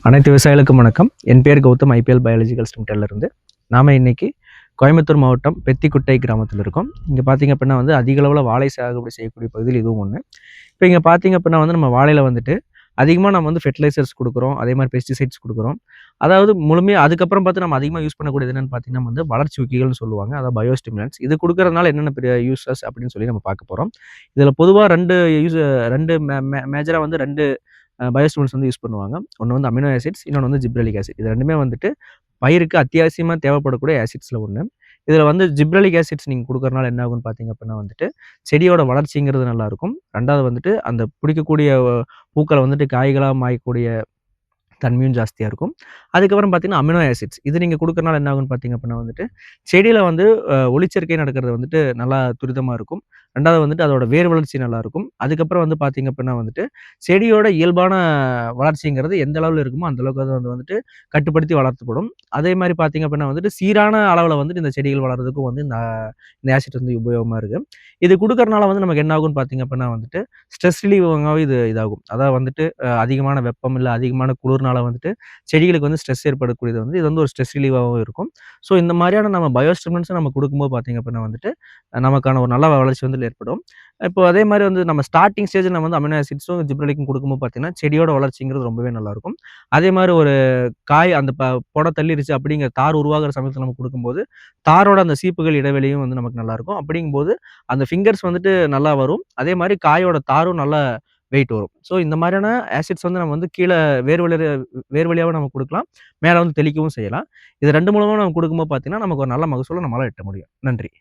அனைத்து விவசாயிகளுக்கும் வணக்கம். என் பேர் கௌதம். ஐபிஎல் பயாலஜிக்கல் இருந்து நாம இன்னைக்கு கோயம்புத்தூர் மாவட்டம் பெத்திக்குட்டை கிராமத்தில் இருக்கோம். இங்கே பார்த்தீங்க அப்படின்னா அதிக அளவில் வாழை சாகுபடி செய்யக்கூடிய பகுதியில் இதுவும் ஒன்று. இப்போ இங்கே பார்த்தீங்க அப்படின்னா நம்ம வாழையில் அதிகமாக நம்ம ஃபெர்டிலைசர்ஸ் கொடுக்குறோம், அதே மாதிரி பெஸ்டிசைட்ஸ் கொடுக்குறோம். அதாவது முழுமையாக அதுக்கப்புறம் பார்த்து நம்ம அதிகமாக யூஸ் பண்ணக்கூடியது என்னென்னு பார்த்தீங்கன்னா வளர்ச்சி ஊக்கிகள்னு சொல்லுவாங்க, அதாவது பயோஸ்டிமுலன்ஸ். இது கொடுக்கறதுனால என்னென்ன பெரிய யூஸஸ் அப்படின்னு சொல்லி நம்ம பார்க்க போகிறோம். இதில் பொதுவாக ரெண்டு மேஜராக 2 பயோஸ்டிமுலன்ஸ் யூஸ் பண்ணுவாங்க. ஒன்று அமினோ ஆசிட்ஸ், இன்னொன்று ஜிப்ரலிக் ஆசிட். இது ரெண்டுமே பயிருக்கு அத்தியாவசியமாக தேவைப்படக்கூடிய ஆசிட்ஸில் ஒன்று. இதில் ஜிப்ரலிக் ஆசிட்ஸ் நீங்கள் கொடுக்கறனால என்ன ஆகும்னு பார்த்தீங்க அப்படின்னா செடியோட வளர்ச்சிங்கிறது நல்லாயிருக்கும். 2வது அந்த பிடிக்கக்கூடிய பூக்களை காய்களாக மாறக்கூடிய தன்மையும் ஜாஸ்தியாக இருக்கும். அதுக்கப்புறம் பார்த்தீங்கன்னா அமினோ ஆசிட்ஸ் இது நீங்கள் கொடுக்கறனால என்ன ஆகும்னு பார்த்தீங்க அப்படின்னா செடியில் ஒளிச்சேர்க்கை நடக்கிறது நல்லா துரிதமாக இருக்கும். 2வது அதோட வேர் வளர்ச்சி நல்லாயிருக்கும். அதுக்கப்புறம் பார்த்தீங்க அப்படின்னா செடியோட இயல்பான வளர்ச்சிங்கிறது எந்த அளவில் இருக்குமோ அந்த அளவுக்கு அது கட்டுப்படுத்தி வளர்த்தப்படும். அதே மாதிரி பார்த்தீங்க அப்படின்னா சீரான அளவில் இந்த செடிகள் வளர்றதுக்கும் இந்த ஆசிட் உபயோகமாக இருக்குது. இது கொடுக்கறனால நமக்கு என்ன ஆகும்னு பார்த்தீங்க அப்படின்னா ஸ்ட்ரெஸ் ரிலீவாகவே இதாகும். அதாவது அதிகமான வெப்பம் இல்லை அதிகமான குளிர்னால செடிகளுக்கு ஸ்ட்ரெஸ் ஏற்படக்கூடியது இது ஒரு ஸ்ட்ரெஸ் ரிலீவாகவும் இருக்கும். ஸோ இந்த மாதிரியான நம்ம பயோஸ்டிமுலன்ஸை நம்ம கொடுக்கும்போது பார்த்தீங்க அப்படின்னா நமக்கான ஒரு நல்ல வளர்ச்சி ஏற்படும். இப்போ அதே மாதிரி நம்ம ஸ்டார்டிங் ஸ்டேஜில் நம்ம அமினோ ஆசிட்ஸும் ஜிப்ரலிக்கும் கொடுக்கும்போது பார்த்தீங்கன்னா செடியோட வளர்ச்சிங்கிறது ரொம்பவே நல்லாயிருக்கும். அதே மாதிரி ஒரு காய் அந்த பொட தள்ளிருச்சு அப்படிங்கிற தார் உருவாகிற சமயத்தில் நம்ம கொடுக்கும்போது தாரோட அந்த சீப்புகள் இடைவெளியும் நமக்கு நல்லாயிருக்கும். அப்படிங்கும்போது அந்த ஃபிங்கர்ஸ் நல்லா வரும். அதே மாதிரி காயோட தாரும் நல்லா வெயிட் வரும். ஸோ இந்த மாதிரியான ஆசிட்ஸ் நம்ம கீழே வேர் வழியாகவும் நம்ம கொடுக்கலாம், மேலே தெளிக்கவும் செய்யலாம். இது 2 மூலமாக நம்ம கொடுக்கும்போது பார்த்தீங்கன்னா நமக்கு ஒரு நல்ல மகசூலை நம்மளால் எட்ட முடியும். நன்றி.